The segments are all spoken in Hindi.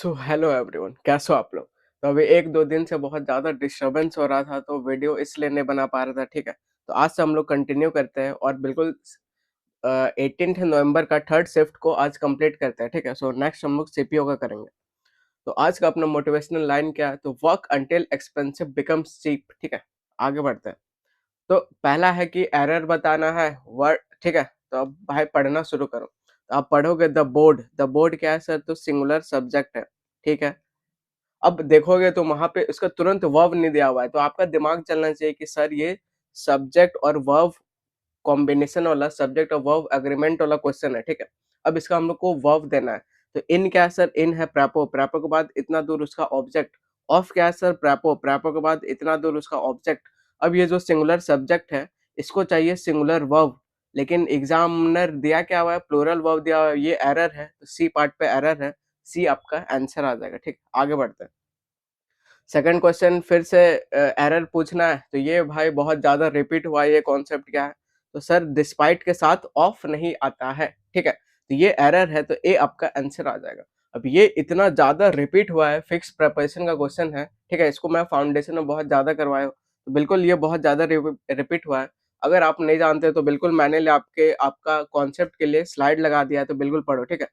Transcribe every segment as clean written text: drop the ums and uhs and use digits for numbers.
सो हेलो एवरीवन, कैसे हो आप लोग। तो अभी एक दो दिन से बहुत ज़्यादा डिस्टरबेंस हो रहा था तो वीडियो इसलिए नहीं बना पा रहा था, ठीक है। तो आज से हम लोग कंटिन्यू करते हैं और बिल्कुल 18 नवंबर का थर्ड शिफ्ट को आज कंप्लीट करते हैं, ठीक है। सो नेक्स्ट हम लोग सीपीओ का करेंगे। तो आज का अपना मोटिवेशनल लाइन क्या है, तो work until expensive becomes cheap, ठीक है। आगे बढ़ते हैं। तो पहला है कि एरर बताना है वर्ड, ठीक है। तो अब भाई पढ़ना शुरू करो। तो आप पढ़ोगे द बोर्ड क्या है सर, तो सिंगुलर सब्जेक्ट है, ठीक है। अब देखोगे तो वहाँ पे उसका तुरंत वर्ब नहीं दिया हुआ है, तो आपका दिमाग चलना चाहिए कि सर ये सब्जेक्ट और वर्ब कॉम्बिनेशन वाला, सब्जेक्ट और वर्ब एग्रीमेंट वाला क्वेश्चन है, ठीक है। अब इसका हम लोग को वर्ब देना है। तो इन क्या है सर, इन है प्रेपो, प्रेपो के बाद इतना दूर उसका ऑब्जेक्ट। ऑफ क्या है सर, प्रेपो, प्रेपो के बाद इतना दूर उसका ऑब्जेक्ट। अब ये जो सिंगुलर सब्जेक्ट है, इसको चाहिए सिंगुलर वर्ब, लेकिन एग्जामिनर दिया क्या हुआ है, प्लूरल वर्ब दिया हुआ है। ये एरर है, तो सी पार्ट पे एरर है। सी आपका आंसर आ जाएगा, ठीक। आगे बढ़ते हैं। सेकंड क्वेश्चन फिर से एरर पूछना है, तो ये भाई बहुत ज़्यादा रिपीट हुआ है। ये कॉन्सेप्ट क्या है, तो सर डिस्पाइट के साथ ऑफ नहीं आता है, ठीक है। तो ये एरर है, तो ए आपका आंसर आ जाएगा। अब ये इतना ज़्यादा रिपीट हुआ है, फिक्स प्रेपरेशन का क्वेश्चन है, ठीक है। इसको मैं फाउंडेशन में बहुत ज़्यादा करवाया हूँ, तो बिल्कुल ये बहुत ज़्यादा रिपीट हुआ है। अगर आप नहीं जानते तो बिल्कुल मैंने आपका कॉन्सेप्ट के लिए स्लाइड लगा दिया है, तो बिल्कुल पढ़ो, ठीक है।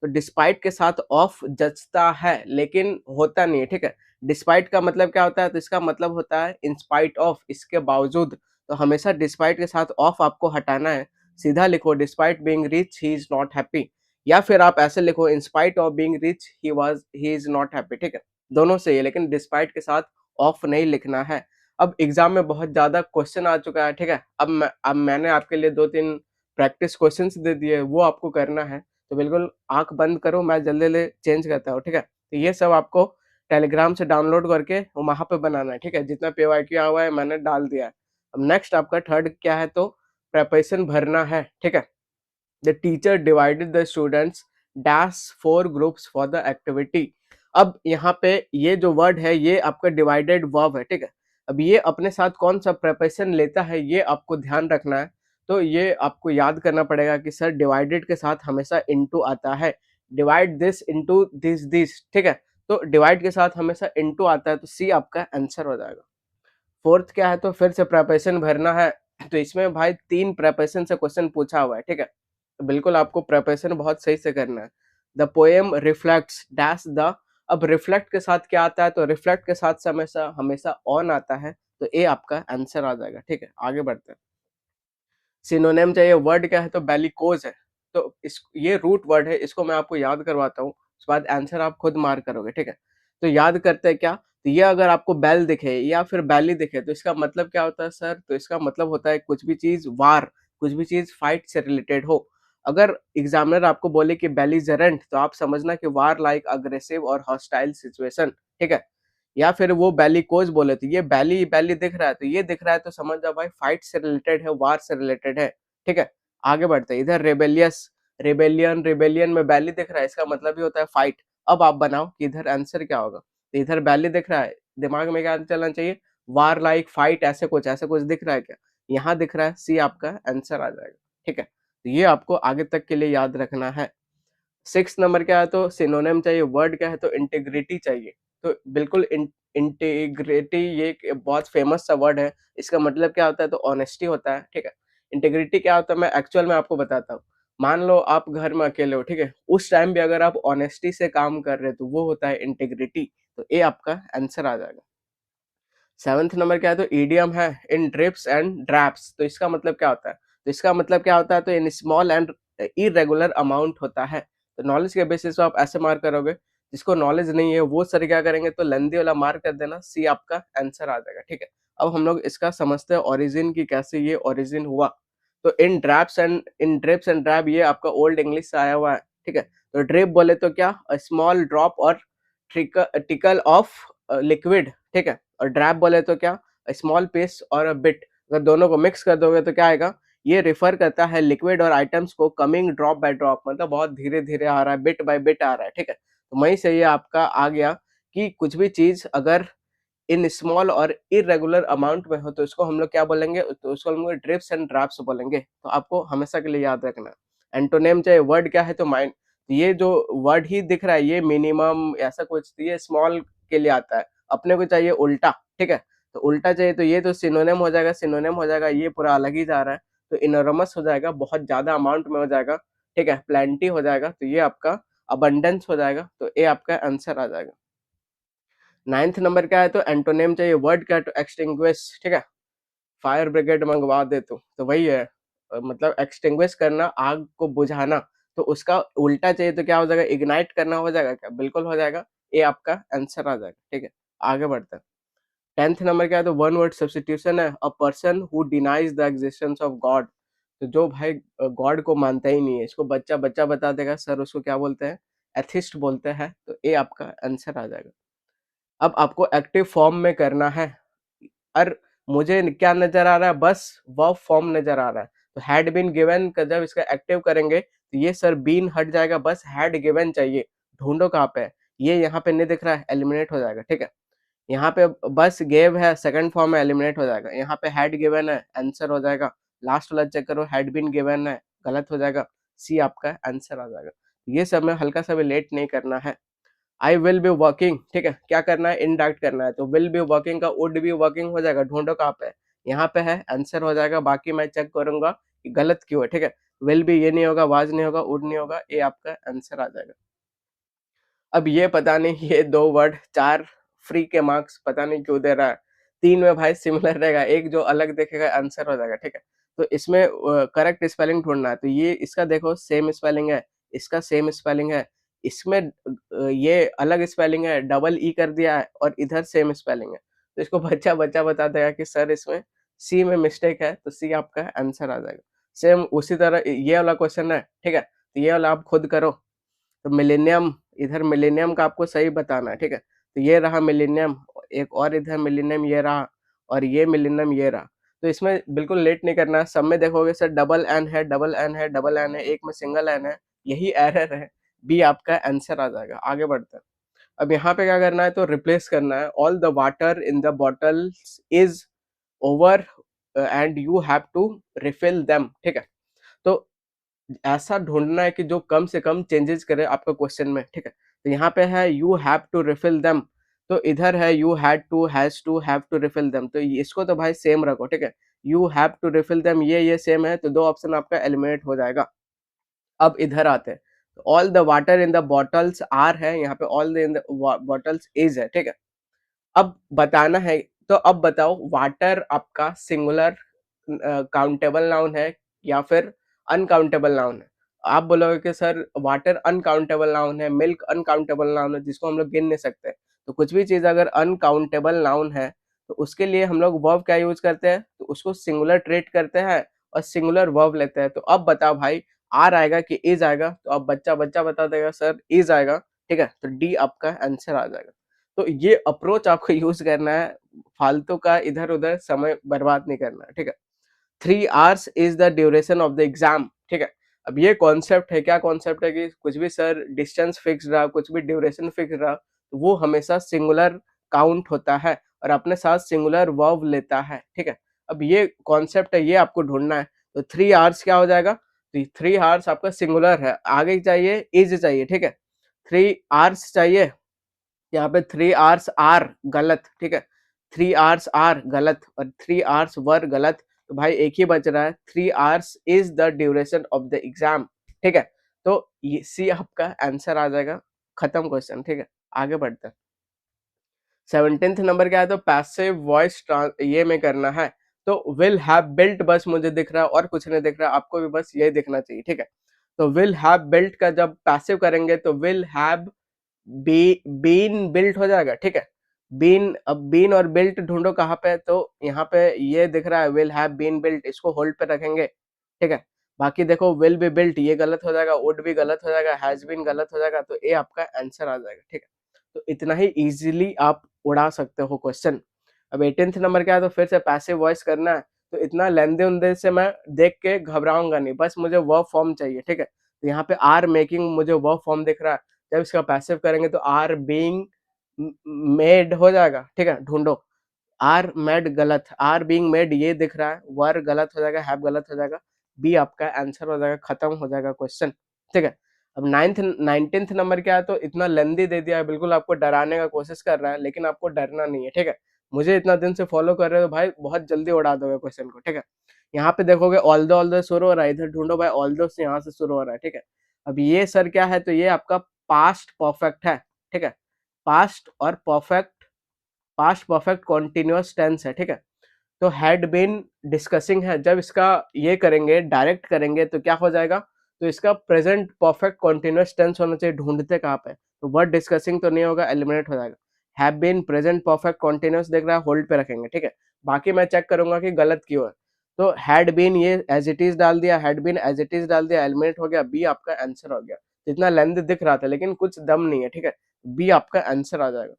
तो डिस्पाइट के साथ ऑफ जचता है लेकिन होता नहीं है, ठीक है। डिस्पाइट का मतलब क्या होता है, तो इसका मतलब होता है इन स्पाइट ऑफ, इसके बावजूद। तो हमेशा डिस्पाइट के साथ ऑफ आपको हटाना है। सीधा लिखो despite being rich he is not happy, या फिर आप ऐसे लिखो in spite of being rich he is not happy, ठीक है। दोनों सही है, लेकिन डिस्पाइट के साथ ऑफ नहीं लिखना है। अब एग्जाम में बहुत ज्यादा क्वेश्चन आ चुका है, ठीक है। अब मैंने आपके लिए दो तीन प्रैक्टिस क्वेश्चंस दे दिए, वो आपको करना है। तो बिल्कुल आंख बंद करो, मैं जल्दी जल्दी चेंज करता हूँ, ठीक है। तो ये सब आपको टेलीग्राम से डाउनलोड करके वहाँ पे बनाना है, ठीक है। जितना पीवाईक्यू आया हुआ है मैंने डाल दिया है। अब नेक्स्ट आपका थर्ड क्या है, तो प्रेपरेशन भरना है, ठीक है। The teacher divided the students dash 4 groups for the activity. अब यहाँ पे ये जो वर्ड है ये आपका डिवाइडेड वर्ब है, ठीक है। अब ये अपने साथ कौन सा प्रेपरेशन लेता है ये आपको ध्यान रखना है। तो ये आपको याद करना पड़ेगा कि सर डिवाइडेड के साथ हमेशा इनटू आता है। डिवाइड दिस इनटू दिस, ठीक है। तो डिवाइड के साथ हमेशा इनटू आता है, तो सी आपका आंसर हो जाएगा। फोर्थ क्या है, तो फिर से प्रेपरेशन भरना है। तो इसमें भाई 3 प्रेपरेशन से क्वेश्चन पूछा हुआ है, ठीक है। तो बिल्कुल आपको प्रेपरेशन बहुत सही से करना है। The poem reflects dash the. अब रिफ्लेक्ट के साथ क्या आता है, तो रिफ्लेक्ट के साथ से हमेशा हमेशा ऑन आता है, तो ए आपका आंसर आ जाएगा, ठीक है। आगे बढ़ते हैं। सिनोनिम चाहिए, वर्ड क्या है, तो बेलिकोज है। तो इस ये रूट वर्ड है, इसको मैं आपको याद करवाता हूँ, उसके बाद आंसर आप खुद मार्क करोगे, ठीक है। तो याद करते हैं क्या, तो ये अगर आपको बेल दिखे या फिर बैली दिखे तो इसका मतलब क्या होता है सर, तो इसका मतलब होता है कुछ भी चीज वार, कुछ भी चीज फाइट से रिलेटेड हो। अगर एग्जामिनर आपको बोले कि बेलिजरेंट, तो आप समझना कि वार लाइक अग्रेसिव और हॉस्टाइल सिचुएशन, ठीक है। या फिर वो बेलिकोज बोले तो ये बैली बैली दिख रहा है, तो ये दिख रहा है तो समझ जाओ भाई फाइट से रिलेटेड है, वार से रिलेटेड है, ठीक है। आगे बढ़ते हैं। इधर रेबेलियस, रेबेलियन, रेबेलियन में बैली दिख रहा है, इसका मतलब ही होता है फाइट। अब आप बनाओ कि इधर आंसर क्या होगा। तो इधर बैली दिख रहा है, दिमाग में क्या चलना चाहिए, वार लाइक फाइट, ऐसे कुछ दिख रहा है क्या, यहाँ दिख रहा है, सी आपका आंसर आ जाएगा, ठीक है। तो ये आपको आगे तक के लिए याद रखना है। 6 नंबर क्या है, तो सिनोनिम चाहिए, वर्ड क्या है, तो इंटीग्रिटी चाहिए। तो बिल्कुल इंटीग्रिटी ये एक बहुत फेमस सा वर्ड है। इसका मतलब क्या होता है, तो ऑनेस्टी होता है, ठीक है। इंटीग्रिटी क्या होता है, मैं एक्चुअल में आपको बताता हूँ। मान लो आप घर में अकेले हो, ठीक है, उस टाइम भी अगर आप ऑनेस्टी से काम कर रहे हो तो वो होता है इंटीग्रिटी। तो ए आपका आंसर आ जाएगा। 7th नंबर क्या है, तो ईडियम है, इन ड्रिप्स एंड ड्रैप्स। तो इसका मतलब क्या होता है, तो इसका मतलब क्या होता है, तो in small and irregular amount होता है। तो नॉलेज के बेसिस पे आप ऐसे मार्क करोगे, जिसको नॉलेज नहीं है वो सर क्या करेंगे, तो लंदी वाला मार्क कर देना, सी आपका आंसर आ जाएगा, ठीक है। अब हम लोग इसका समझते हैं ओरिजिन की, कैसे ये ओरिजिन हुआ। तो इन ड्रिप्स एंड ड्रैप ये आपका ओल्ड इंग्लिश से आया हुआ है, ठीक है। तो ड्रिप बोले तो क्या, स्मॉल ड्रॉप और टिकल ऑफ लिक्विड, ठीक है। और ड्रैप बोले तो क्या, स्मॉल पीस और अ बिट। अगर दोनों को मिक्स कर दोगे तो क्या आएगा, ये रिफर करता है लिक्विड और आइटम्स को कमिंग ड्रॉप बाय ड्रॉप, मतलब बहुत धीरे धीरे आ रहा है, बिट बाय बिट आ रहा है, ठीक है। तो वहीं से ये आपका आ गया कि कुछ भी चीज अगर इन स्मॉल और इरेगुलर अमाउंट में हो तो इसको हम लोग क्या बोलेंगे, तो उसको हम लोग ड्रिप्स एंड ड्रैप्स बोलेंगे। तो आपको हमेशा के लिए याद रखना है। एंटोनेम चाहे वर्ड क्या है, तो ये जो वर्ड ही दिख रहा है ये मिनिमम ऐसा कुछ, तो ये स्मॉल के लिए आता है, अपने को चाहिए उल्टा, ठीक है? तो उल्टा चाहिए तो ये तो सिनोनिम हो जाएगा, सिनोनिम हो जाएगा, ये पूरा अलग ही जा रहा है, तो इनोरमस हो जाएगा, बहुत ज़्यादा अमाउंट में हो जाएगा, ठीक है? प्लेंटी हो जाएगा, तो ये आपका अबंडेंस हो जाएगा, तो ये आपका आंसर आ जाएगा। 9th नंबर क्या है, तो एंटोनिम चाहिए, वर्ड क्या है, तो एक्सटिंग्विश, ठीक है? फायर ब्रिगेड मंगवा दे तो वही है, मतलब एक्सटिंग्विश करना, आग को बुझाना, तो उसका उल्टा चाहिए तो क्या हो जाएगा, इग्नाइट करना हो जाएगा क्या? बिल्कुल हो जाएगा, ये आपका आंसर आ जाएगा, ठीक है? आगे बढ़ते हैं। 10th नंबर क्या है, तो वन वर्ड सब्स्टिट्यूशन है, a person who denies the existence of God, तो जो भाई गॉड को मानता ही नहीं है, इसको बच्चा बच्चा बता देगा, सर उसको क्या बोलते हैं, एथिस्ट बोलते हैं, तो ये आपका आंसर आ जाएगा। अब आपको एक्टिव फॉर्म में करना है, और मुझे क्या नजर आ रहा है, बस वर्ब फॉर्म नजर आ रहा है, तो हैड बीन गिवन का जब इसका एक्टिव करेंगे तो ये सर बीन हट जाएगा, बस हैड गिवन चाहिए, ढूंढो कहाँ पे है, ये यहाँ पे नहीं दिख रहा है, एलिमिनेट हो जाएगा, ठीक है? यहाँ पे बस गेव है, सेकंड फॉर्म में एलिमिनेट हो जाएगा, यहाँ पे हैड गिवन है, आंसर हो जाएगा, लास्ट वाला चेक करो, हैड बीन गिवन है, गलत हो जाएगा, सी आपका आंसर आ जाएगा। ये सब में हल्का सा भी लेट नहीं करना है। आई विल बी वर्किंग, ठीक है, क्या करना है, इंडायरेक्ट करना है, तो विल बी वर्किंग का वुड बी वर्किंग हो जाएगा, ढूंढो कहाँ पे है, यहाँ पे है, आंसर हो जाएगा, बाकी मैं चेक करूंगा कि गलत क्यों है, ठीक है? विल बी ये नहीं होगा, वाज नहीं होगा, वुड नहीं होगा, ये आपका आंसर आ जाएगा। अब ये पता नहीं, ये दो वर्ड 4 फ्री के मार्क्स पता नहीं क्यों दे रहा है, 3 में भाई सिमिलर रहेगा, एक जो अलग देखेगा आंसर हो जाएगा, ठीक है? तो इसमें करेक्ट स्पेलिंग ढूंढना है, तो ये इसका देखो सेम स्पेलिंग है, इसका सेम स्पेलिंग है, इसमें ये अलग स्पेलिंग है, डबल ई कर दिया है, और इधर सेम स्पेलिंग है, तो इसको बच्चा बच्चा बता देगा कि सर इसमें सी में मिस्टेक है, तो सी आपका आंसर आ जाएगा। सेम उसी तरह ये वाला क्वेश्चन है, ठीक है? तो ये वाला आप खुद करो, तो मिलेनियम, इधर मिलेनियम का आपको सही बताना है, ठीक है? तो ये रहा मिलेनियम, एक और इधर मिलेनियम ये रहा, और ये मिलेनियम ये रहा, तो इसमें बिल्कुल लेट नहीं करना है, सब में देखोगे सर डबल एन है, डबल एन है, डबल एन है, एक में सिंगल एन है, यही एरर है, बी आपका आंसर आ जाएगा। आगे बढ़ते हैं। अब यहाँ पे क्या करना है, तो रिप्लेस करना है, all the water in the bottles is over and you have to refill them, ठीक है? तो ऐसा ढूंढना है कि जो कम से कम चेंजेस करे आपका क्वेश्चन में, ठीक है? तो यहाँ पे है you have to refill them, तो इधर है you had to, has to, have to refill them, तो इसको तो भाई सेम रखो, ठीक है? You have to refill them, ये सेम है, तो दो ऑप्शन आपका एलिमिनेट हो जाएगा। अब इधर आते हैं, all the water in the bottles are है, यहाँ पे all the in the bottles is है, ठीक है? अब बताना है, तो अब बताओ वाटर आपका सिंगुलर काउंटेबल नाउन है या फिर अनकाउंटेबल नाउन है? आप बोलोगे कि सर वाटर अनकाउंटेबल नाउन है, मिल्क अनकाउंटेबल नाउन है, जिसको हम लोग गिन नहीं सकते, तो कुछ भी चीज अगर अनकाउंटेबल नाउन है तो उसके लिए हम लोग वर्ब क्या यूज करते हैं, तो उसको सिंगुलर ट्रीट करते हैं और सिंगुलर वर्ब लेते हैं। तो अब बताओ भाई, आर आएगा कि इज आएगा? तो अब बच्चा बच्चा बता देगा सर इज आएगा, ठीक है? तो डी आपका आंसर आ जाएगा। तो ये अप्रोच आपको यूज करना है, फालतू का इधर उधर समय बर्बाद नहीं करना है, ठीक है? 3 hours is the duration of the exam, ठीक है? अब ये कॉन्सेप्ट है, क्या कॉन्सेप्ट है कि कुछ भी सर डिस्टेंस फिक्स रहा, कुछ भी ड्यूरेशन फिक्स रहा, तो वो हमेशा सिंगुलर काउंट होता है और अपने साथ सिंगुलर वर्ब लेता है, ठीक है? अब ये कॉन्सेप्ट है, ये आपको ढूंढना है। तो 3 hours क्या हो जाएगा, तो 3 hours आपका सिंगुलर है, आगे चाहिए इज चाहिए, ठीक है? 3 hours चाहिए, यहाँ पे 3 hours आर गलत, ठीक है? 3 hours आर गलत और 3 hours वर गलत, तो भाई एक ही बच रहा है, 3 hours is the duration of the exam, ठीक है? तो ये सी आपका आंसर आ जाएगा, खत्म क्वेश्चन, ठीक है? आगे बढ़ते हैं। 17th नंबर क्या है, तो पैसिव वॉइस ये में करना है, तो विल हैव बिल्ट बस मुझे दिख रहा है और कुछ नहीं दिख रहा, आपको भी बस ये दिखना चाहिए, ठीक है? तो विल हैव बिल्ट का जब पैसिव करेंगे तो विल हैव बीन बिल्ट हो जाएगा, ठीक है? बीन, अब बीन और बिल्ट ढूंढो कहाँ पे, तो यहाँ पे ये दिख रहा है विल हैव बीन बिल्ट, इसको होल्ड पे रखेंगे, ठीक है? बाकी देखो विल बी बिल्ट ये गलत हो जाएगा, वुड भी गलत हो जाएगा, हैज बीन गलत हो जाएगा, तो ये आपका आंसर आ जाएगा, ठीक है? तो इतना ही इजीली आप उड़ा सकते हो क्वेश्चन। अब 18th नंबर क्या है, तो फिर से पैसिव वॉइस करना है, तो इतना लेंदे उंदे से मैं देख के घबराऊंगा नहीं, बस मुझे वर्ब फॉर्म चाहिए, ठीक है? तो यहाँ पे आर मेकिंग मुझे वर्ब फॉर्म दिख रहा है, जब इसका पैसिव करेंगे तो आर बीइंग मेड हो जाएगा, ठीक है? ढूंढो, आर मेड गलत, आर बीइंग मेड ये दिख रहा है, वर गलत हो जाएगा, हैव गलत हो जाएगा, बी आपका आंसर हो जाएगा, खत्म हो जाएगा क्वेश्चन, ठीक है? अब 19th नंबर क्या है, तो इतना लेंदी दे दिया है, बिल्कुल आपको डराने का कोशिश कर रहा है, लेकिन आपको डरना नहीं है, ठीक है। मुझे इतना दिन से फॉलो कर रहे हो भाई, बहुत जल्दी उड़ा दोगे क्वेश्चन को, ठीक है। यहाँ पे देखोगे ऑल्दो शुरू हो रहा है, इधर ढूंढो भाई, ऑल्दो से यहाँ से शुरू हो रहा है, ठीक है। अब ये सर क्या है, तो ये आपका पास्ट परफेक्ट है, ठीक है। पास्ट और perfect, past perfect continuous tense है, ठीक है। तो हैड बीन डिस्कसिंग है, जब इसका ये करेंगे, डायरेक्ट करेंगे, तो क्या हो जाएगा, तो इसका प्रेजेंट परफेक्ट कॉन्टिन्यूअस टेंस होना चाहिए। ढूंढते कहाँ पे, तो वर्ड डिस्कसिंग तो नहीं होगा, एलिमिनेट हो जाएगा। Have been present perfect continuous देख रहा है, होल्ड पे रखेंगे, ठीक है। बाकी मैं चेक करूंगा कि गलत क्यों है। तो हैड बीन ये एज इट इज डाल दिया, had been as it is डाल दिया, एलिमिनेट हो गया, बी आपका आंसर हो गया। इतना लेंथ दिख रहा था, लेकिन कुछ दम नहीं है, ठीक है। बी आपका आंसर आ जाएगा।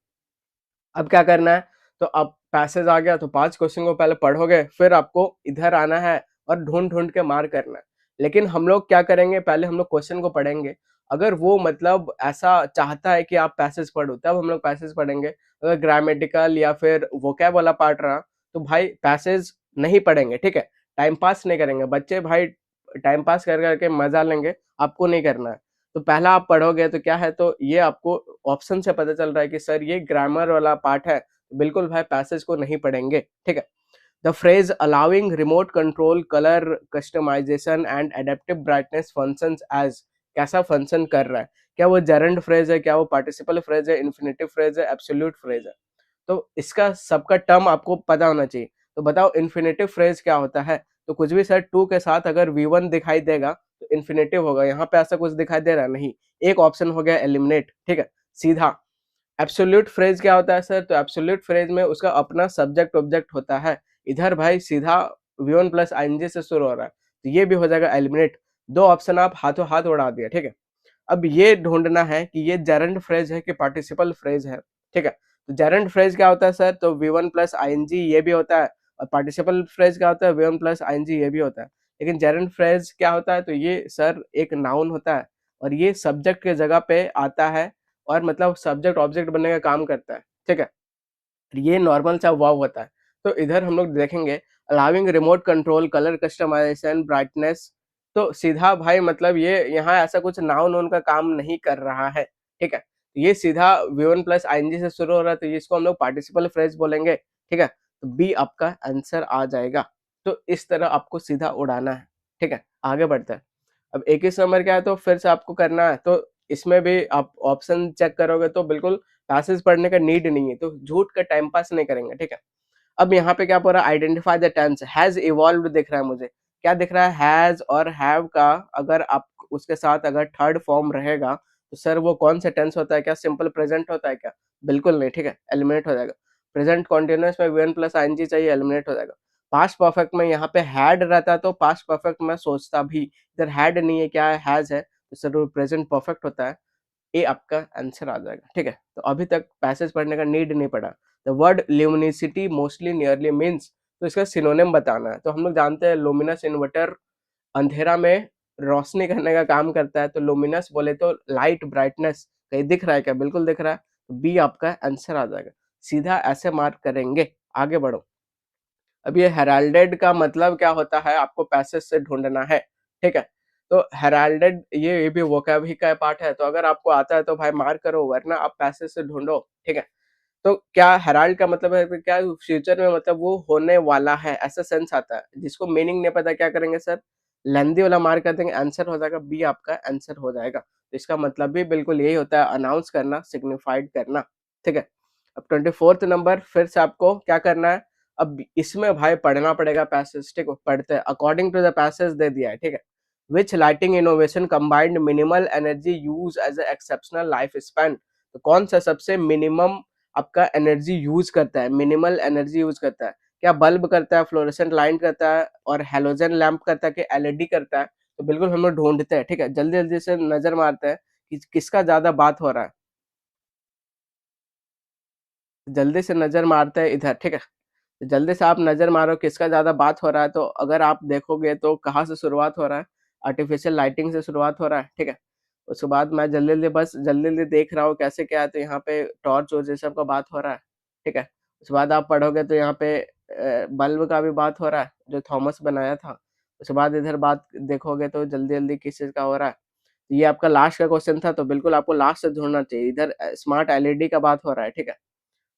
अब क्या करना है, तो अब पैसेज आ गया, तो 5 क्वेश्चन को पहले पढ़ोगे, फिर आपको इधर आना है और ढूंढ-ढूंढ के मार करना है। लेकिन हम लोग क्या करेंगे, पहले हम लोग क्वेश्चन को पढ़ेंगे। अगर वो मतलब ऐसा चाहता है कि आप पैसेज पढ़ो, तब हम लोग पैसेज पढ़ेंगे। अगर ग्रामेटिकल या फिर वोकैब वाला पार्ट रहा, तो भाई पैसेज नहीं पढ़ेंगे, ठीक है। टाइम पास नहीं करेंगे। बच्चे भाई टाइम पास कर कर के मजा लेंगे, आपको नहीं करना है। तो पहला आप पढ़ोगे तो क्या है, तो ये आपको ऑप्शन से पता चल रहा है कि सर ये ग्रामर वाला पार्ट है, बिल्कुल भाई पैसेज को नहीं पढ़ेंगे, ठीक है। The phrase allowing remote control colour customisation and adaptive brightness functions as, कैसा फंक्शन कर रहा है, क्या वो जेरेंड फ्रेज है, क्या वो पार्टिसिपल फ्रेज है, इन्फिनेटिव फ्रेज है, एब्सोल्यूट फ्रेज है। तो इसका सबका टर्म आपको पता होना चाहिए। तो बताओ इन्फिनेटिव फ्रेज क्या होता है, तो कुछ भी सर टू के साथ अगर V1 दिखाई देगा तो इन्फिनेटिव होगा। यहाँ पे ऐसा कुछ दिखाई दे रहा है नहीं, एक ऑप्शन हो गया एलिमिनेट, ठीक है, सीधा। एब्सोल्यूट फ्रेज क्या होता है सर, तो एब्सोल्यूट फ्रेज में उसका अपना सब्जेक्ट ऑब्जेक्ट होता है। इधर भाई सीधा V1 प्लस ING से शुरू हो रहा है, तो ये भी हो जाएगा एलिमिनेट। दो ऑप्शन आप हाथों हाथ उड़ा दिया, ठीक है। अब ये ढूंढना है कि ये जेरेंड फ्रेज है कि पार्टिसिपल फ्रेज है, ठीक है। तो जेरेंड फ्रेज क्या होता है सर, तो V1 प्लस ING ये भी होता है, और पार्टिसिपल फ्रेज क्या होता है, V1 प्लस ING ये भी होता है। लेकिन जेरेंड फ्रेज क्या होता है, तो ये सर एक नाउन होता है, और ये सब्जेक्ट के जगह पे आता है, और मतलब सब्जेक्ट ऑब्जेक्ट बनने का काम करता है, ठीक है। ये नॉर्मल सा वर्ब होता है। तो इधर हम लोग देखेंगे allowing remote control colour customisation brightness, तो सीधा भाई मतलब ये यहाँ ऐसा कुछ नाउन उनका काम नहीं कर रहा है, ठीक है। ये सीधा V1 प्लस ING से शुरू हो रहा है, तो इसको हम लोग पार्टिसिपल फ्रेज बोलेंगे, ठीक है। तो बी आपका आंसर आ जाएगा। तो इस तरह आपको सीधा उड़ाना है, ठीक है। आगे बढ़ते हैं। अब 21 नंबर क्या है, तो फिर से आपको करना है, तो इसमें भी आप ऑप्शन चेक करोगे तो बिल्कुल पैसेज पढ़ने का नीड नहीं है, तो झूठ का टाइम पास नहीं करेंगे, ठीक है। अब यहाँ पे क्या पूरा identify the tense, has evolved दिख रहा है मुझे, क्या दिख रहा है, हैज और हैव का अगर आप उसके साथ अगर थर्ड फॉर्म रहेगा, तो सर वो कौन सा टेंस होता है, क्या सिंपल प्रेजेंट होता है क्या, बिल्कुल नहीं, ठीक है, एलिमिनेट हो जाएगा। प्रेजेंट कॉन्टिन्यूअस में V1 प्लस ING चाहिए, एलिमिनेट हो जाएगा। पास्ट परफेक्ट में यहाँ पे हैड रहता तो पास्ट परफेक्ट में सोचता भी, इधर हैड नहीं है, क्या है, हैज है, तो सर वो प्रेजेंट परफेक्ट होता है। ए आपका आंसर आ जाएगा, ठीक है। तो अभी तक पैसेज पढ़ने का नीड नहीं पड़ा। The word luminosity mostly nearly means, तो इसका सिनोनिम बताना है। तो हम लोग जानते हैं लुमिनस इन्वर्टर अंधेरा में रोशनी करने का काम करता है, तो लुमिनस बोले तो लाइट ब्राइटनेस, कहीं दिख रहा है क्या, बिल्कुल दिख रहा है, तो बी आपका आंसर आ जाएगा। सीधा ऐसे मार्क करेंगे। आगे बढ़ो। अब ये हेराल्डेड का मतलब क्या होता है, आपको पैसेज से ढूंढना है, ठीक है। तो हेराल्डेड ये भी वोकैब ही का पार्ट है, तो अगर आपको आता है तो भाई मार्क करो, वरना आप पैसेज से ढूंढो, ठीक है। तो क्या हेराल्ड का मतलब है कि क्या फ्यूचर में मतलब वो होने वाला है, ऐसा सेंस आता है। जिसको मीनिंग नहीं पता क्या करेंगे सर, लेंदी वाला मार्क कर देंगे, आंसर हो जाएगा, बी आपका आंसर हो जाएगा। तो इसका मतलब भी बिल्कुल यही होता है, अनाउंस करना, सिग्निफाइड करना, ठीक है। अब 24th नंबर फिर से आपको क्या करना है, अब इसमें भाई पढ़ना पड़ेगा पैसेज, ठीक है। पढ़ते हैं, अकॉर्डिंग टू द पैसेज दे दिया है, ठीक है। Which lighting innovation combined minimal energy use as exceptional life span, तो कौन सा सबसे मिनिमम आपका एनर्जी यूज करता है, मिनिमल एनर्जी यूज करता है, क्या बल्ब करता है, फ्लोरेसेंट लाइट करता है, और हेलोजन लैंप करता है, कि LED करता है। तो बिल्कुल हम लोग ढूंढते हैं, ठीक है, जल्दी जल्दी से नजर मारते हैं कि किसका ज्यादा बात हो रहा है। जल्दी से नजर मारते हैं इधर, ठीक है। तो जल्दी से आप नजर मारो किसका ज्यादा बात हो रहा है, तो अगर आप देखोगे तो कहाँ से शुरुआत हो रहा है, आर्टिफिशियल लाइटिंग से शुरुआत हो रहा है, ठीक है। उसके बाद मैं जल्दी जल्दी बस जल्दी जल्दी देख रहा हूँ कैसे क्या है, तो यहाँ पे टॉर्च और ये सब का बात हो रहा है, ठीक है। उसके बाद आप पढ़ोगे तो यहाँ पे बल्ब का भी बात हो रहा है, जो थॉमस बनाया था। उसके बाद इधर बात देखोगे तो जल्दी जल्दी किस चीज का हो रहा है, ये आपका लास्ट का क्वेश्चन था, तो बिल्कुल आपको लास्ट से ढूँढना चाहिए। इधर स्मार्ट एलईडी का बात हो रहा है, ठीक है?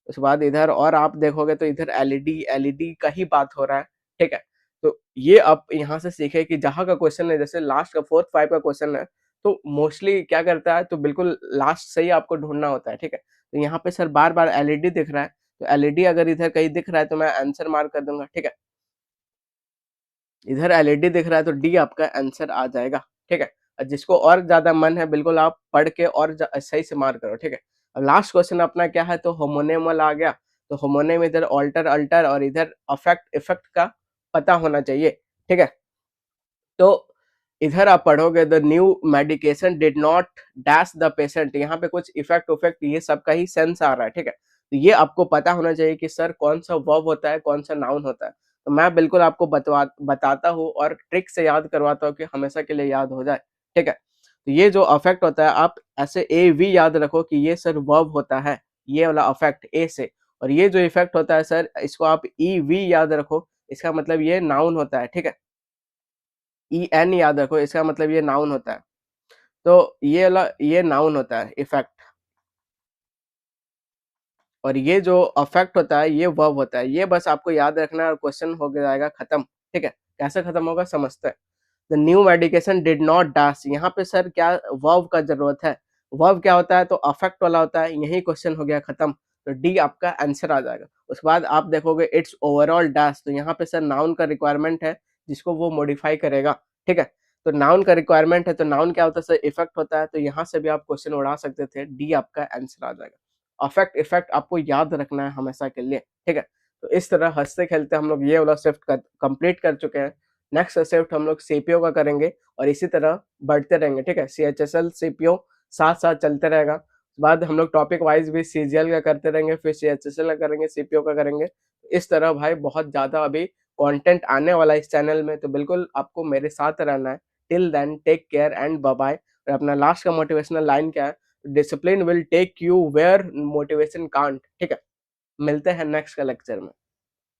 उसके बाद इधर और आप देखोगे तो इधर एलईडी का ही बात हो रहा है, ठीक है? तो ये आप यहाँ से सीखे कि जहाँ का क्वेश्चन है, जैसे लास्ट का 4th 5 का क्वेश्चन है, तो मोस्टली क्या करता है, तो बिल्कुल लास्ट से ही आपको ढूँढना होता है, ठीक है? तो यहाँ पे सर बार-बार एलईडी दिख रहा है, तो एलईडी अगर इधर कहीं दिख रहा है तो मैं आंसर मार्क कर दूँगा, ठीक है? इधर एलईडी दिख रहा है तो डी आपका आंसर आ जाएगा, ठीक है? और जिसको और ज़्यादा मन है बिल्कुल आप पढ़ के और सही से मार्क करो, ठीक है? अब लास्ट क्वेश्चन अपना क्या है, तो होमोनिमल आ गया, तो होमोनिम इधर ऑल्टर, अल्टर और इधर अफेक्ट, इफेक्ट का पता होना चाहिए, ठीक है? तो इधर आप पढ़ोगे the new medication did not dash the patient, यहाँ पे कुछ इफेक्ट उफेक्ट ये सब का ही सेंस आ रहा है, ठीक है? तो ये आपको पता होना चाहिए कि सर कौन सा वर्ब होता है, कौन सा नाउन होता है। तो मैं बिल्कुल आपको बताता हूँ और ट्रिक से याद करवाता हूँ कि हमेशा के लिए याद हो जाए, ठीक है? तो ये जो अफेक्ट होता है, आप ऐसे ए वी याद रखो कि ये सर वर्ब होता है, ये वाला अफेक्ट ए से। और ये जो इफेक्ट होता है सर, इसको आप ई वी याद रखो, इसका मतलब ये नाउन होता है, ठीक है? ई एन याद रखो, इसका मतलब ये नाउन होता है। तो ये वाला ये नाउन होता है इफेक्ट, और ये जो अफेक्ट होता है ये वर्ब होता है। ये बस आपको याद रखना है और क्वेश्चन हो जाएगा खत्म, ठीक है? कैसे खत्म होगा समझते हैं। The new medication did not dash, यहाँ पे सर क्या वर्ब का जरूरत है। वर्ब क्या होता है, तो अफेक्ट वाला होता है, यही क्वेश्चन हो गया खत्म। तो डी आपका आंसर आ जाएगा। उसके बाद आप देखोगे इट्स ओवरऑल डैश, तो यहाँ पे सर नाउन का रिक्वायरमेंट है जिसको वो मॉडिफाई करेगा, ठीक है? तो नाउन का रिक्वायरमेंट है, तो नाउन क्या होता है सर, इफेक्ट होता है, तो यहाँ से भी आप क्वेश्चन उड़ा सकते थे, डी आपका आंसर आ जाएगा। अफेक्ट इफेक्ट आपको याद रखना है हमेशा के लिए, ठीक है? तो इस तरह हंसते खेलते हम लोग ये वाला शिफ्ट कंप्लीट कर चुके हैं। नेक्स्ट शिफ्ट हम लोग सीपीओ का करेंगे और इसी तरह बढ़ते रहेंगे, ठीक है? सीएचएसएल सीपीओ साथ साथ चलते रहेगा। बाद हम लोग टॉपिक वाइज भी सीजीएल का करते रहेंगे, फिर सीएचएसएल का करेंगे, सीपीओ का करेंगे। इस तरह भाई बहुत ज्यादा अभी कंटेंट आने वाला है इस चैनल में, तो बिल्कुल आपको मेरे साथ रहना है। Till then take care and bye bye. और अपना लास्ट का मोटिवेशनल लाइन क्या है, discipline will take you where motivation can't, ठीक है? मिलते हैं नेक्स्ट का लेक्चर में।